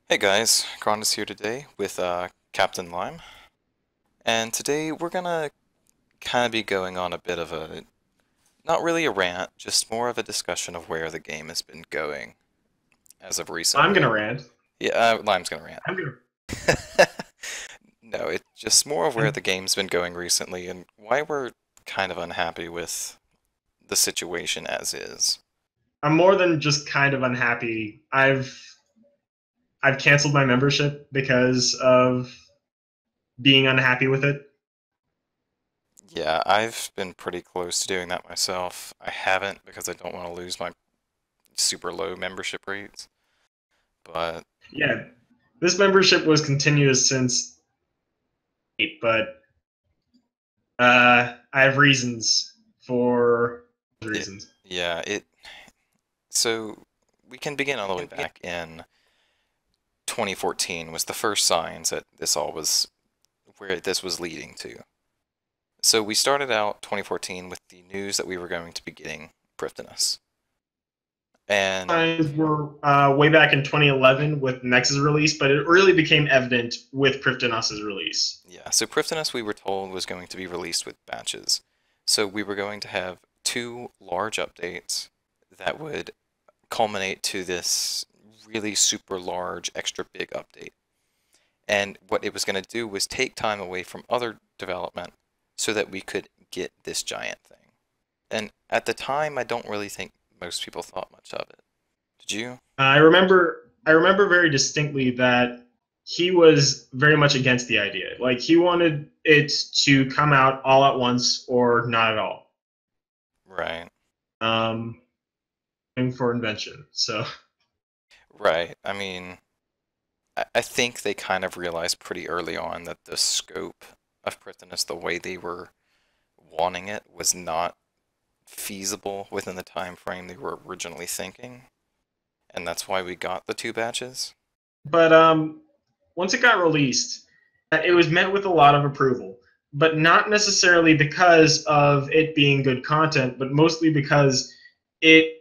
Hey guys, Crondis here today with Captain Lime, and today we're gonna kind of be going on a bit of a, not really a rant, just more of a discussion of where the game has been going as of I'm recently. gonna rant. Yeah, Lime's gonna rant. I'm gonna. No, it's just more of where And the game's been going recently and why we're kind of unhappy with the situation as is. I'm more than just kind of unhappy. I've canceled my membership because of being unhappy with it. Yeah, I've been pretty close to doing that myself. I haven't because I don't want to lose my super low membership rates, but Yeah, this membership was continuous since 8, but I have reasons for It, reasons. yeah, it. So we can begin all the way back in 2014 was the first signs that this all was where this was leading to. So we started out 2014 with the news that we were going to be getting Prifddinas. And Signs were way back in 2011 with Nexus release, but it really became evident with Prifddinas' release. yeah, so Prifddinas we were told was going to be released with batches. So we were going to have two large updates that would culminate to this really super large, extra big update. And what it was going to do was take time away from other development so that we could get this giant thing. And at the time, I don't really think most people thought much of it. Did you? I remember very distinctly that he was very much against the idea. Like he wanted it to come out all at once or not at all. Right. Um, for Invention. So Right. I mean, I think they kind of realized pretty early on that the scope of Prifddinas, the way they were wanting it, was not feasible within the time frame they were originally thinking. And that's why we got the two batches. but once it got released, it was met with a lot of approval, but not necessarily because of it being good content, but mostly because it,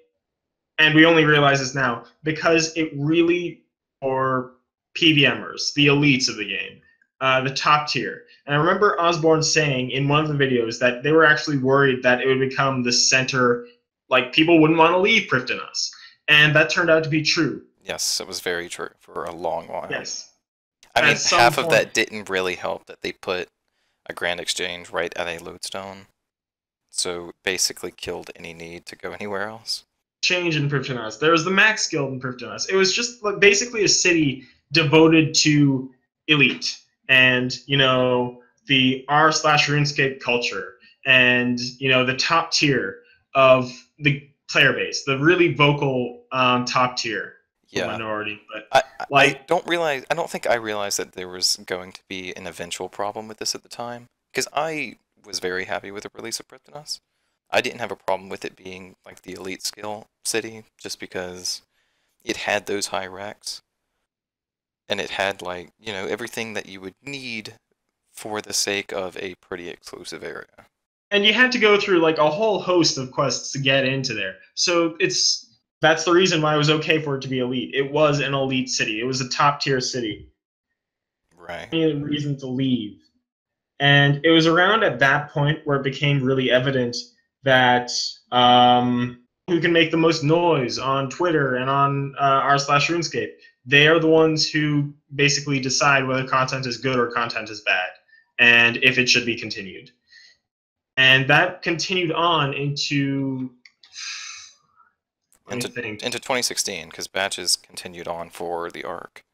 and we only realize this now, because it really, for PVMers, the elites of the game, the top tier. And I remember Osborne saying in one of the videos that they were actually worried that it would become the center, like people wouldn't want to leave Prifddinas. And that turned out to be true. Yes, it was very true for a long while. Yes. I At mean, some half of point, that didn't really help that they put a Grand Exchange right at a lodestone, so basically killed any need to go anywhere else. change in Prifddinas. There was the Max Guild in Prifddinas. It was just like basically a city devoted to elite and the R slash RuneScape culture and the top tier of the player base, the really vocal top tier Yeah, minority. But I like I don't think I realized that there was going to be an eventual problem with this at the time, because I was very happy with the release of Prifddinas. I didn't have a problem with it being like the elite skill city, just because it had those high recs, and it had like, everything that you would need for the sake of a pretty exclusive area. and you had to go through like a whole host of quests to get into there. So that's the reason why it was okay for it to be elite. It was an elite city. It was a top tier city. Right. Any reason to leave. And it was around at that point where it became really evident that who can make the most noise on Twitter and on r slash RuneScape, they are the ones who basically decide whether content is good or content is bad, and if it should be continued. And that continued on into, let me Into think, into 2016, because batches continued on for the arc.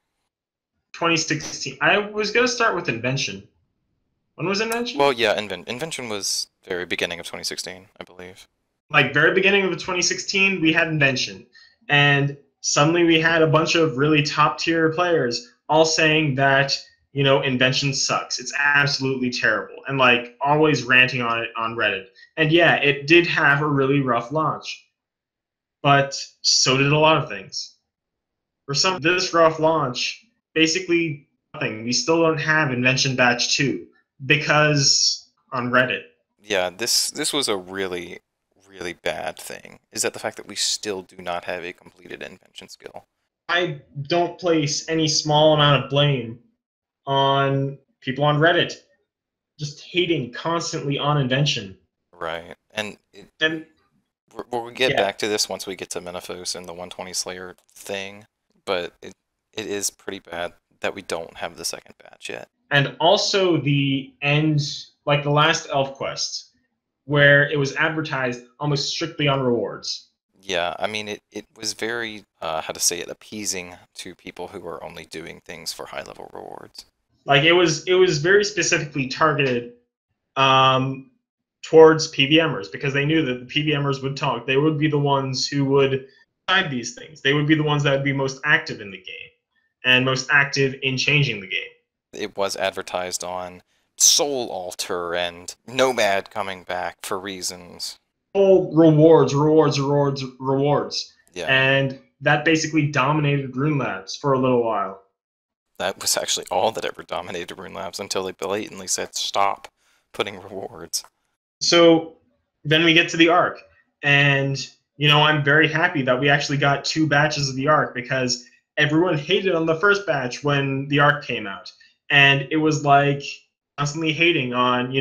2016. I was going to start with Invention. When was Well, Invention? yeah, Invention was very beginning of 2016, I believe. Like very beginning of 2016, we had Invention, and suddenly we had a bunch of really top tier players all saying that Invention sucks. It's absolutely terrible, and like always ranting on it on Reddit. And yeah, it did have a really rough launch, but so did a lot of things. For some, this rough launch, basically nothing. We still don't have Invention Batch 2 because on Reddit. Yeah, this was a really bad thing. Is that the fact that we still do not have a completed invention skill. I don't place any small amount of blame on people on Reddit just hating constantly on Invention. Right. And And we'll get yeah, back to this once we get to Menaphos and the 120 Slayer thing, but it is pretty bad that we don't have the second batch yet. and also the end, like the last Elf Quest, where it was advertised almost strictly on rewards. Yeah, I mean, it was very, how to say it, appeasing to people who are only doing things for high-level rewards. Like it was very specifically targeted um, towards PVMers because they knew that the PVMers would talk. They would be the ones who would decide these things. They would be the ones that would be most active in the game and most active in changing the game. It was advertised on Soul Altar and Nomad coming back for reasons. All rewards, rewards, rewards, rewards, Yeah, and that basically dominated Rune Labs for a little while. that was actually all that ever dominated Rune Labs until they blatantly said stop putting rewards. So then we get to the Arc, and I'm very happy that we actually got two batches of the Arc because everyone hated on the first batch when the Arc came out, and it was like constantly hating on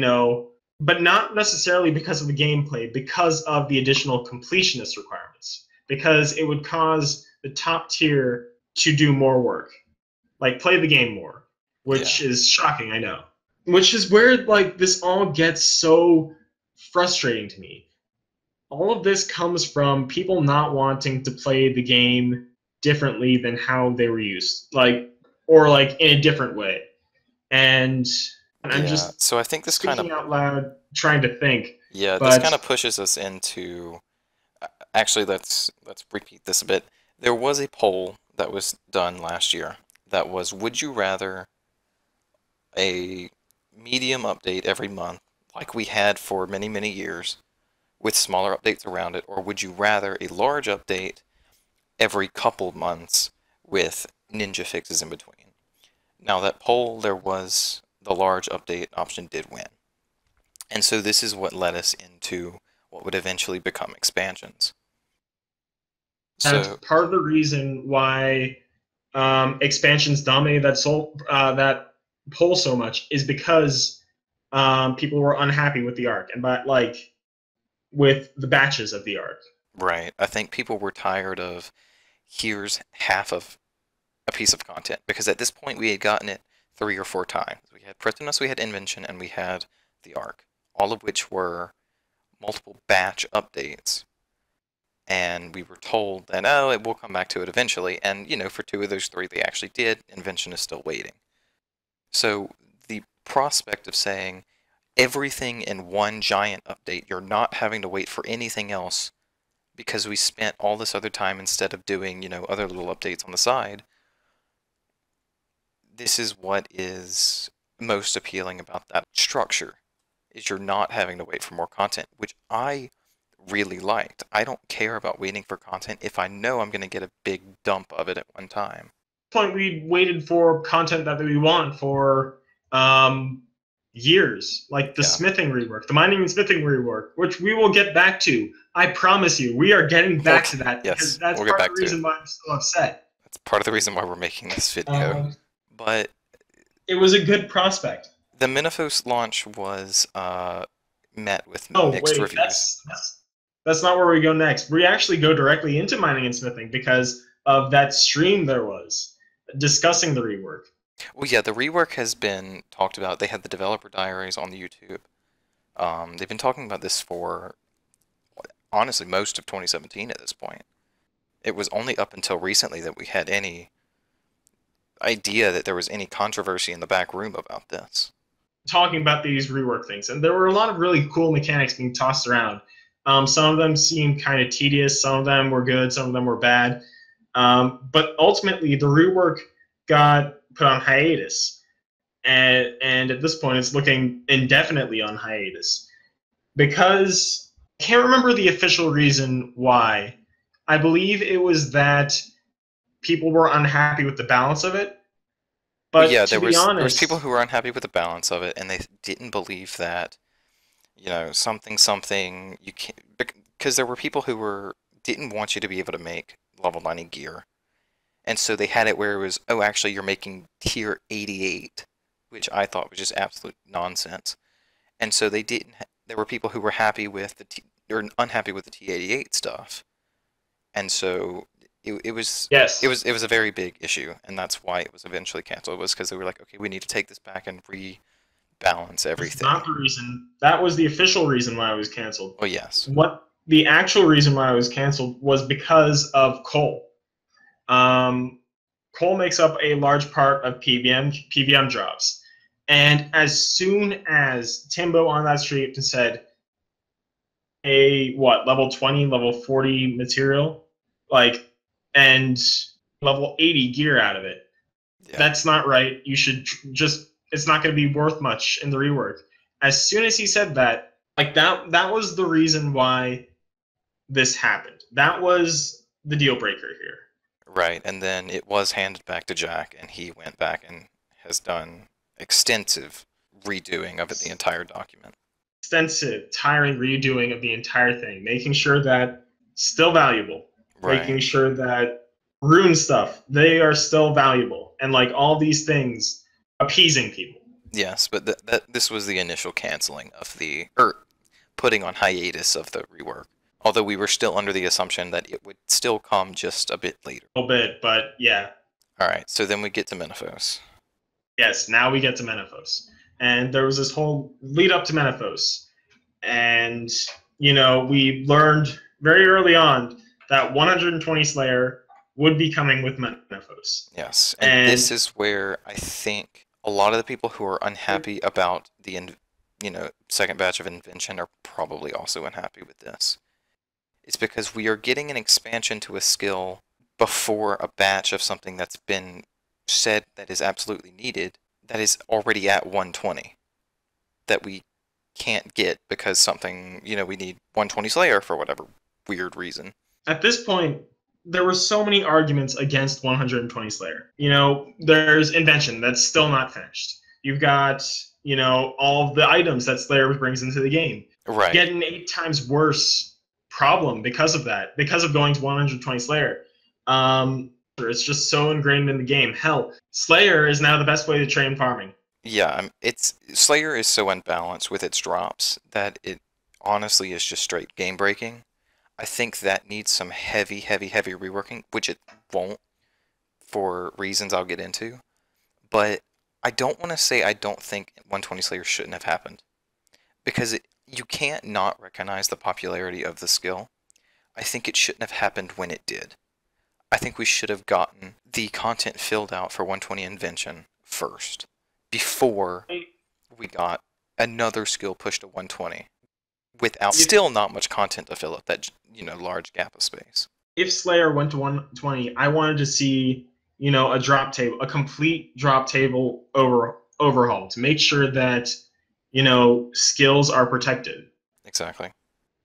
but not necessarily because of the gameplay, because of the additional completionist requirements, because it would cause the top tier to do more work, like play the game more, Yeah, which is shocking, I know. Which is where like this all gets so frustrating to me. All of this comes from people not wanting to play the game differently than how they were used, or like in a different way. And I'm yeah. just So I think this kind of, speaking out loud, trying to think. yeah, this But kind of pushes us into, actually, let's repeat this a bit. There was a poll that was done last year that was, would you rather a medium update every month, like we had for many, many years, with smaller updates around it, or would you rather a large update every couple months with ninja fixes in between? Now, that poll, there was the large update option did win. And so this is what led us into what would eventually become expansions. and So, part of the reason why expansions dominated that poll so much is because people were unhappy with the arc and with the batches of the arc. right, I think people were tired of here's half of a piece of content because at this point we had gotten it 3 or 4 times. We had Prifddinas, we had Invention, and we had the Arc, all of which were multiple batch updates. And we were told that, oh, it will come back to it eventually. And, for 2 of those 3, they actually did. Invention is still waiting. So the prospect of saying everything in one giant update, you're not having to wait for anything else because we spent all this other time instead of doing, other little updates on the side. This is what is most appealing about that structure, is you're not having to wait for more content, which I really liked. I don't care about waiting for content if I know I'm going to get a big dump of it at one time. Point we waited for content that we want for um, years, like the Yeah. smithing rework, the mining and smithing rework, which we will get back to. I promise you, we are getting back to Okay. that because Yes, that's we'll get part of back the to it. reason why I'm still upset. That's part of the reason why we're making this video. Um, But it was a good prospect. the Menaphos launch was met with Oh mixed wait, reviews. that's not where we go next. We actually go directly into mining and smithing because of that stream there was discussing the rework. Well, yeah, the rework has been talked about. They had the developer diaries on the YouTube. They've been talking about this for, honestly, most of 2017 at this point. It was only up until recently that we had any idea that there was any controversy in the back room about this. Talking about these rework things, and there were a lot of really cool mechanics being tossed around. Some of them seemed kind of tedious, some of them were good, some of them were bad. But ultimately, the rework got put on hiatus, and at this point, it's looking indefinitely on hiatus because I can't remember the official reason why. I believe it was that people were unhappy with the balance of it. Well, But yeah, to there be was people honest, who were unhappy with the balance of it, and they didn't believe that, something you can't, because there were people who didn't want you to be able to make level 90 gear, And so they had it where it was, oh, actually, you're making tier 88, which I thought was just absolute nonsense. And so they didn't. There were people who were happy with or unhappy with the T88 stuff, and so Yes. it was a very big issue, and that's why it was eventually canceled. Was because they were like, okay, we need to take this back and rebalance It's everything. not the reason. That was the official reason why it was canceled. Oh yes, What the actual reason why it was canceled was because of coal. Coal makes up a large part of PVM drops. And as soon as Timbo on that street said, level 20, level 40 material, like, and level 80 gear out of it, yeah, that's not right. You should just, it's not going to be worth much in the rework. As soon as he said that, like, that was the reason why this happened. That was the deal breaker here. right. And then it was handed back to Jack, and he went back and has done extensive redoing of it, the entire document. Extensive, tiring redoing of the entire thing, making sure that still valuable, Right. making sure that rune stuff, they are still valuable, and like all these things, appeasing people. Yes, but this was the initial canceling of or putting on hiatus of the rework. Although we were still under the assumption that it would still come just a bit later. A little bit, but yeah. Alright, so then we get to Menaphos. Yes, now we get to Menaphos. And there was this whole lead up to Menaphos. And, we learned very early on that 120 Slayer would be coming with Menaphos. Yes, and this is where I think a lot of the people who are unhappy about the second batch of Invention are probably also unhappy with this. It's because we are getting an expansion to a skill before a batch of something that's been said that is absolutely needed, that is already at 120, that we can't get because something, we need 120 Slayer for whatever weird reason. At this point, there were so many arguments against 120 Slayer. There's Invention that's still not finished. You've got, all of the items that Slayer brings into the game. Right. Get an 8 times worse problem because of that, because of going to 120 Slayer. It's just so ingrained in the game. Hell, Slayer is now the best way to train farming. Yeah, Slayer is so unbalanced with its drops that it honestly is just straight game breaking. I think that needs some heavy reworking, which it won't for reasons I'll get into. But I don't want to say I don't think 120 Slayer shouldn't have happened, because you can't not recognize the popularity of the skill. I think it shouldn't have happened when it did. I think we should have gotten the content filled out for 120 Invention first, before we got another skill pushed to 120, without still not much content to fill up that large gap of space. If Slayer went to 120, I wanted to see a drop table, a complete drop table overhaul to make sure that skills are protected. Exactly.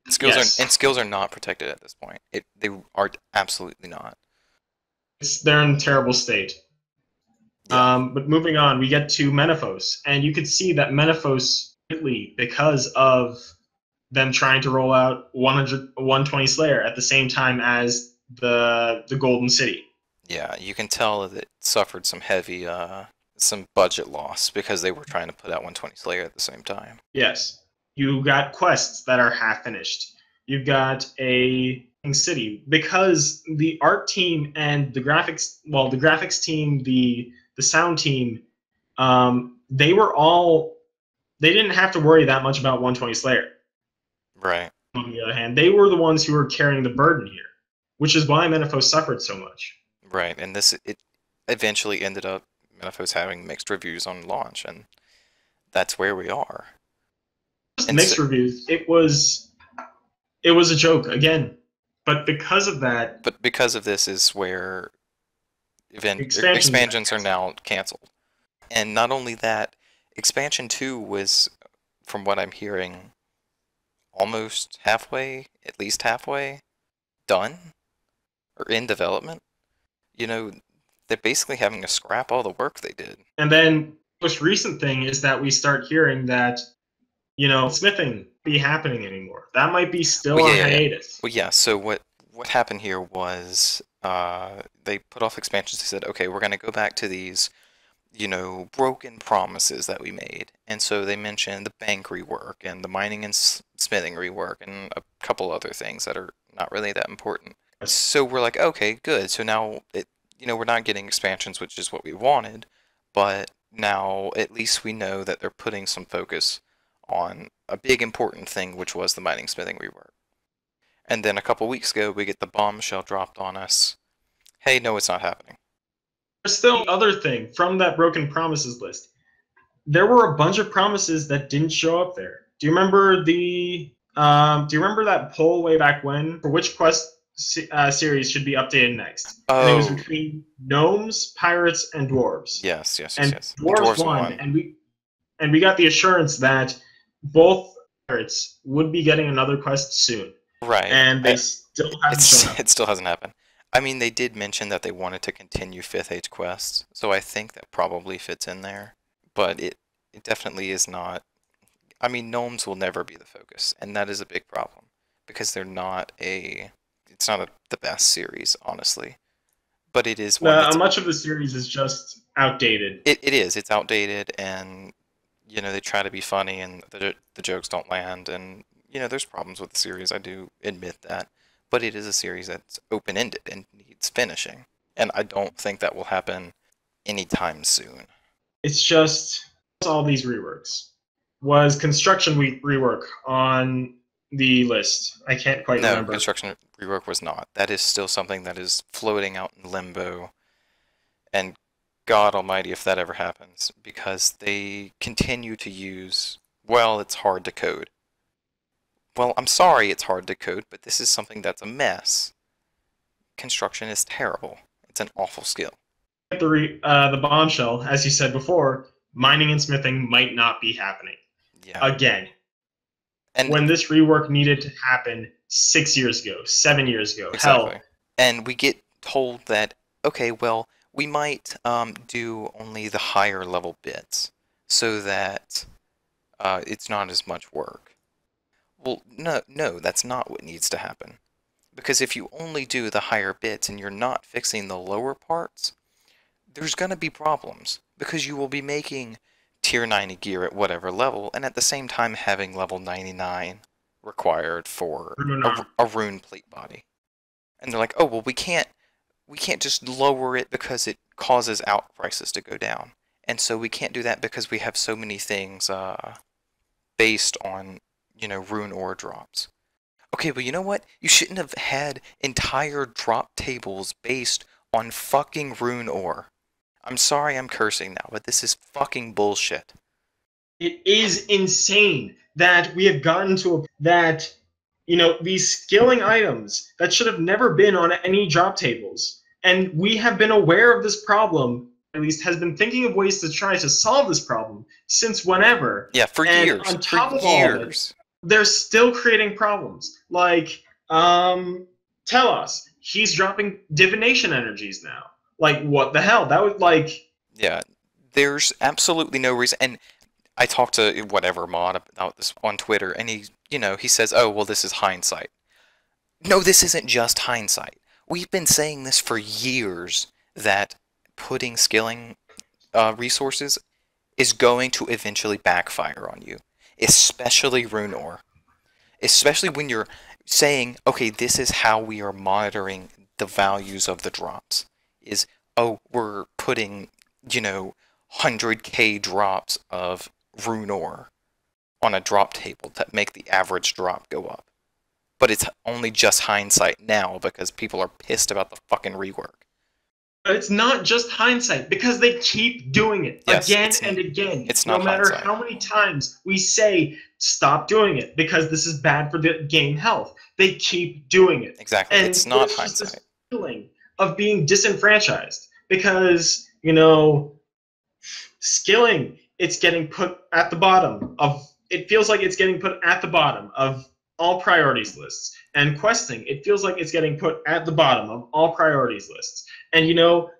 Skills are not protected at this point. They are absolutely not. They're in a terrible state. Yeah. But moving on, we get to Menaphos, and you could see that Menaphos, because of them trying to roll out 120 Slayer at the same time as the Golden City. Yeah, you can tell that it suffered some heavy, some budget loss because they were trying to put out 120 Slayer at the same time. Yes. You got quests that are half finished. You've got a city, because the art team and the graphics team, the sound team, they didn't have to worry that much about 120 Slayer. Right. On the other hand, they were the ones who were carrying the burden here, which is why Menaphos suffered so much. Right, and it eventually ended up Menaphos having mixed reviews on launch, and that's where we are. Just mixed reviews. It was a joke again. But because of that... But because of this is where expansions are now canceled. And not only that, Expansion 2 was, from what I'm hearing, almost halfway, at least halfway, done? Or in development? They're basically having to scrap all the work they did. And then the most recent thing is that we start hearing that, smithing be happening anymore. That might be still on hiatus. Well, yeah, so what happened here was they put off expansions. They said, okay, we're going to go back to these, broken promises that we made. And so they mentioned the bank rework and the mining and smithing rework and a couple other things that are not really that important. So we're like, okay, good. So now we're not getting expansions, which is what we wanted, but now at least we know that they're putting some focus on a big important thing, which was the mining smithing rework. And then a couple weeks ago, we get the bombshell dropped on us. Hey, no, it's not happening. There's still other thing from that broken promises list. There were a bunch of promises that didn't show up there. Do you remember that poll way back when for which quest series should be updated next? Oh. And it was between gnomes, pirates, and dwarves. Yes. And dwarves won, and we got the assurance that both pirates would be getting another quest soon. Right. And they still haven't shown up. It still hasn't happened. I mean, they did mention that they wanted to continue 5th Age quests, so I think that probably fits in there. But it definitely is not. I mean, gnomes will never be the focus, and that is a big problem because they're not it's not the best series, honestly. But it is one. Much of the series is just outdated. It is. It's outdated, and they try to be funny, and the jokes don't land, and there's problems with the series. I do admit that. But it is a series that's open-ended and needs finishing. And I don't think that will happen anytime soon. It's just all these reworks. Was construction rework on the list? I can't quite remember. No, construction rework was not. That is still something that is floating out in limbo. And God almighty if that ever happens. Because they continue to use, well, it's hard to code. Well, I'm sorry it's hard to code, but this is something that's a mess. Construction is terrible. It's an awful skill. The bombshell, as you said before, mining and smithing might not be happening. Yeah. Again. And when this rework needed to happen 6 years ago, 7 years ago. Exactly. Hell. And we get told that, okay, well, we might do only the higher level bits so that it's not as much work. Well, no, that's not what needs to happen. Because if you only do the higher bits and you're not fixing the lower parts, there's going to be problems. Because you will be making tier 90 gear at whatever level, and at the same time having level 99 required for a rune plate body. And they're like, oh, well, we can't just lower it because it causes out prices to go down. And so we can't do that because we have so many things based on rune ore drops. Okay, well, you know what? You shouldn't have had entire drop tables based on fucking rune ore. I'm sorry I'm cursing now, but this is fucking bullshit. It is insane that we have gotten to that, these skilling items that should have never been on any drop tables. And we have been aware of this problem, at least has been thinking of ways to try to solve this problem since whenever. Yeah, for years. On top of all of it, they're still creating problems. Like, Telos, he's dropping divination energies now. Like, what the hell? That was like... Yeah, there's absolutely no reason. And I talked to whatever mod about this on Twitter, and he says, oh, well, this is hindsight. No, this isn't just hindsight. We've been saying this for years, that putting skilling resources is going to eventually backfire on you. Especially rune ore. Especially when you're saying, okay, this is how we are monitoring the values of the drops. Is, oh, we're putting, 100k drops of rune ore on a drop table to make the average drop go up. But it's only just hindsight now because people are pissed about the fucking rework. It's not just hindsight, because they keep doing it again and again. It's not no matter hindsight. How many times we say, stop doing it, because this is bad for the game health. They keep doing it. Exactly. And it's not hindsight. Just this feeling of being disenfranchised, because, skilling, it's getting put at the bottom of... It feels like it's getting put at the bottom of all priorities lists. And questing, it feels like it's getting put at the bottom of all priorities lists. And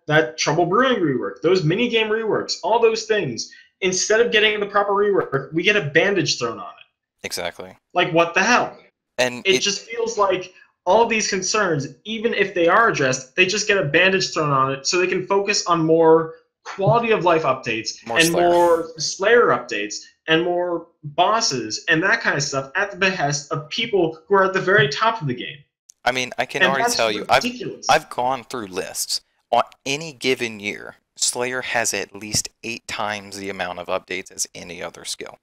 that trouble brewing rework, those minigame reworks, all those things, instead of getting the proper rework, we get a bandage thrown on it. Exactly. Like, what the hell? And it just feels like all of these concerns, even if they are addressed, they just get a bandage thrown on it so they can focus on more quality of life updates More and Slayer. more Slayer updates and more bosses and that kind of stuff at the behest of people who are at the very top of the game. I mean, I can And already that's tell you, ridiculous. I've gone through lists. On any given year, Slayer has at least 8 times the amount of updates as any other skill,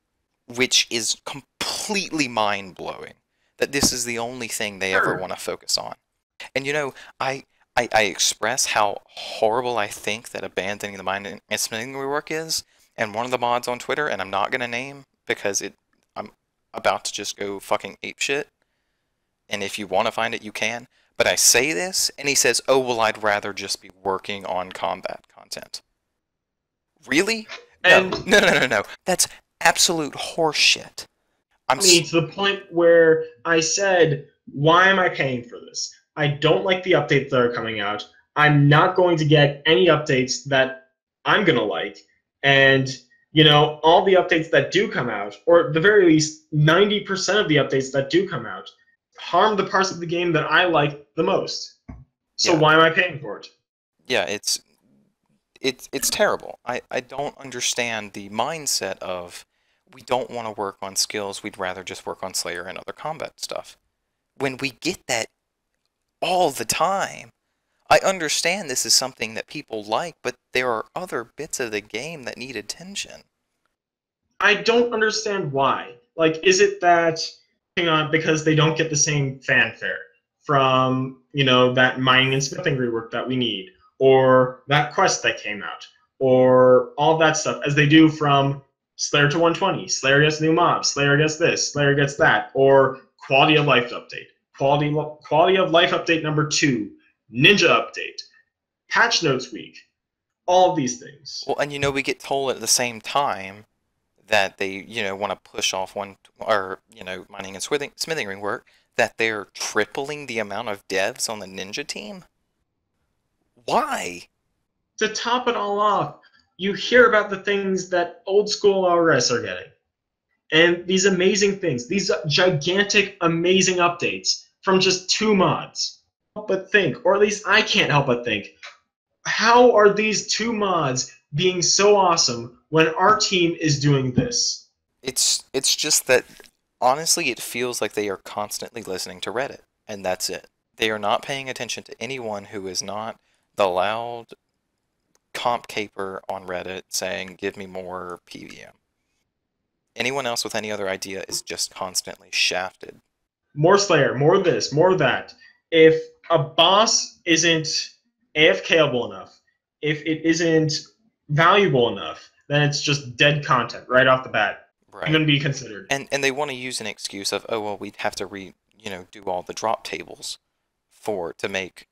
which is completely mind-blowing that this is the only thing they ever want to focus on. And you know, I express how horrible I think that abandoning the mining and smithing rework is, and one of the mods on Twitter, and I'm not going to name because I'm about to just go fucking apeshit, and if you want to find it, you can. But I say this, and he says, oh, well, I'd rather just be working on combat content. Really? No, no. That's absolute horseshit. I mean, to the point where I said, why am I paying for this? I don't like the updates that are coming out. I'm not going to get any updates that I'm going to like. And, you know, all the updates that do come out, or at the very least 90% of the updates that do come out, harm the parts of the game that I like the most. So Yeah. why am I paying for it? Yeah, it's terrible. I don't understand the mindset of we don't want to work on skills, we'd rather just work on Slayer and other combat stuff. When we get that all the time. I understand this is something that people like, but there are other bits of the game that need attention. I don't understand why. Like, is it that, hang on, because they don't get the same fanfare from, you know, that mining and smithing rework that we need, or that quest that came out, or all that stuff, as they do from Slayer to 120, Slayer gets new mobs, Slayer gets this, Slayer gets that, or quality of life update, quality of life update number 2, ninja update, patch notes week, all of these things. Well, and you know, we get told at the same time that they, you know, want to push off one, or, you know, mining and smithing rework, that they're tripling the amount of devs on the ninja team. Why? To top it all off, you hear about the things that old school RS are getting. And these amazing things, these gigantic, amazing updates from just 2 mods. But think, or at least I can't help but think, how are these 2 mods being so awesome when our team is doing this? It's just that, honestly, it feels like they are constantly listening to Reddit, and that's it. They are not paying attention to anyone who is not the loud comp caper on Reddit saying, give me more PVM. Anyone else with any other idea is just constantly shafted. More Slayer, more this, more that. If a boss isn't AFKable enough, if it isn't valuable enough, then it's just dead content right off the bat. Right. Even be considered. And they want to use an excuse of, oh, well, we'd have to do all the drop tables to make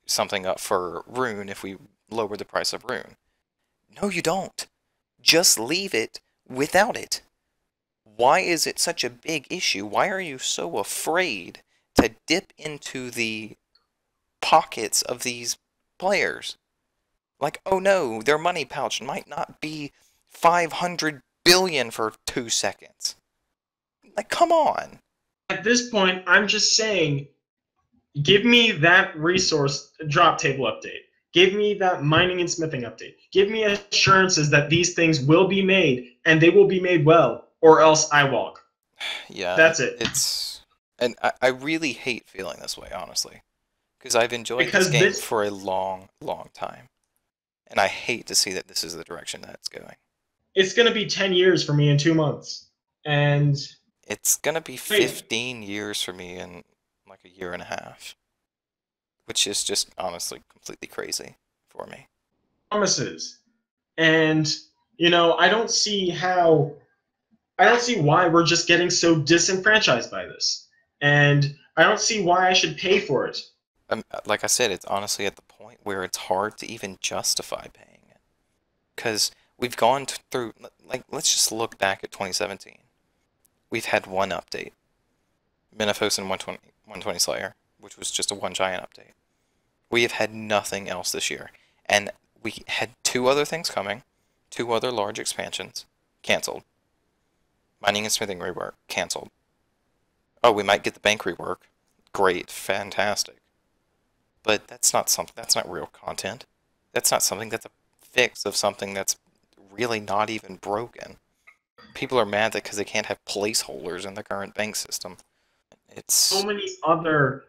something up for Rune if we lower the price of Rune. No, you don't. Just leave it without it. Why is it such a big issue? Why are you so afraid to dip into the pockets of these players? Like, oh no, their money pouch might not be 500 billion for 2 seconds. Like, come on. At this point, I'm just saying, give me that resource drop table update. Give me that mining and smithing update. Give me assurances that these things will be made, and they will be made well, or else I walk. Yeah. That's it. And I really hate feeling this way, honestly. Because I've enjoyed this game for a long, long time. And I hate to see that this is the direction that it's going. It's going to be 10 years for me in 2 months. And it's going to be 15 years for me in like a year and a half. Which is just honestly completely crazy for me. Promises. And, you know, I don't see why we're just getting so disenfranchised by this. And I don't see why I should pay for it. Like I said, it's honestly at the point where it's hard to even justify paying it. Because we've gone through, like, let's just look back at 2017. We've had one update. Menaphos and 120 Slayer, which was just a one giant update. We have had nothing else this year. And we had 2 other things coming. 2 other large expansions. Cancelled. Mining and smithing rework. Cancelled. Oh, we might get the bank rework. great, fantastic. But that's not something, that's not real content. That's not something that's a fix of something that's really not even broken. People are mad that because they can't have placeholders in the current bank system. So It's many other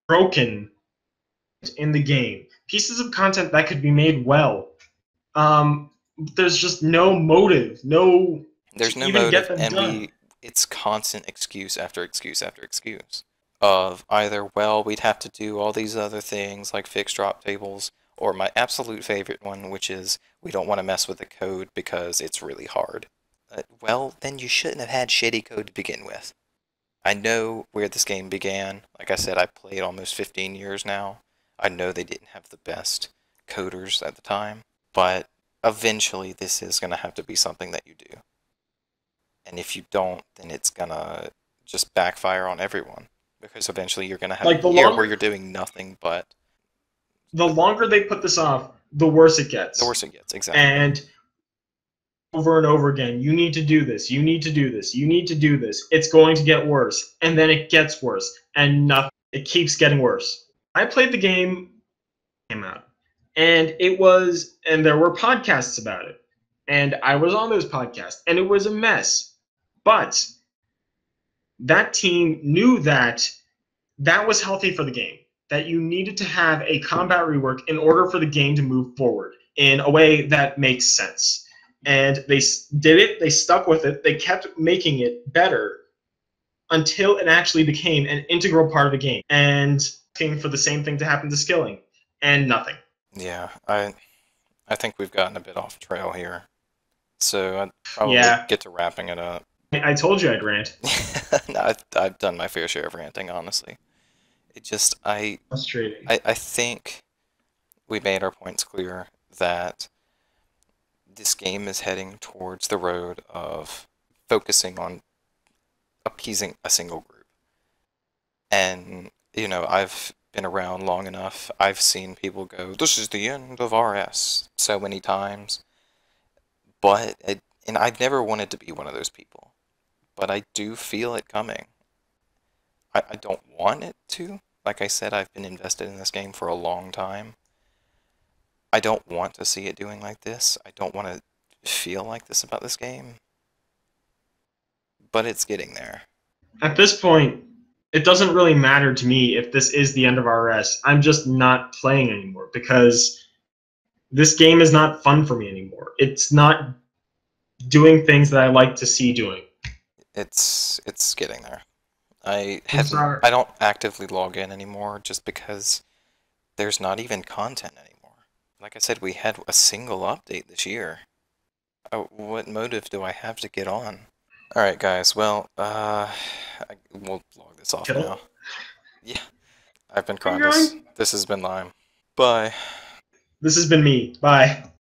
broken in the game. Pieces of content that could be made well. There's just no motive, no there's to no even get motive, them and done. it's constant excuse after excuse after excuse of either, well, we'd have to do all these other things like fix drop tables, or my absolute favorite one, which is we don't want to mess with the code because it's really hard. Well, then you shouldn't have had shitty code to begin with. I know where this game began. Like I said, I've played almost 15 years now. I know they didn't have the best coders at the time, but eventually this is going to have to be something that you do. And if you don't, then it's going to just backfire on everyone. Because eventually you're going to have Like a year where you're doing nothing but... the longer they put this off, the worse it gets. The worse it gets, exactly. And over and over again, you need to do this, you need to do this, you need to do this. It's going to get worse. And then it gets worse. And nothing. It keeps getting worse. I played the game, came out. And there were podcasts about it. And I was on those podcasts. And it was a mess. But that team knew that that was healthy for the game. That you needed to have a combat rework in order for the game to move forward in a way that makes sense. And they did it, they stuck with it, they kept making it better until it actually became an integral part of the game. And asking for the same thing to happen to skilling, and nothing. Yeah, I think we've gotten a bit off trail here. So I'd probably get to wrapping it up. I told you I'd rant. No, I've done my fair share of ranting, honestly. It just, Frustrating. I think we made our points clear that this game is heading towards the road of focusing on appeasing a single group. And, you know, I've been around long enough. I've seen people go, this is the end of RS, so many times. And I've never wanted to be one of those people. But I do feel it coming. I don't want it to. Like I said, I've been invested in this game for a long time. I don't want to see it doing like this. I don't want to feel like this about this game. But it's getting there. At this point, it doesn't really matter to me if this is the end of RS. I'm just not playing anymore because this game is not fun for me anymore. It's not doing things that I like to see doing. It's getting there. I don't actively log in anymore just because there's not even content anymore. Like I said, we had a single update this year. What motive do I have to get on? Alright guys, well, we'll log this off now. Yeah. I've been Crondis. This has been Lime. Bye. This has been me. Bye.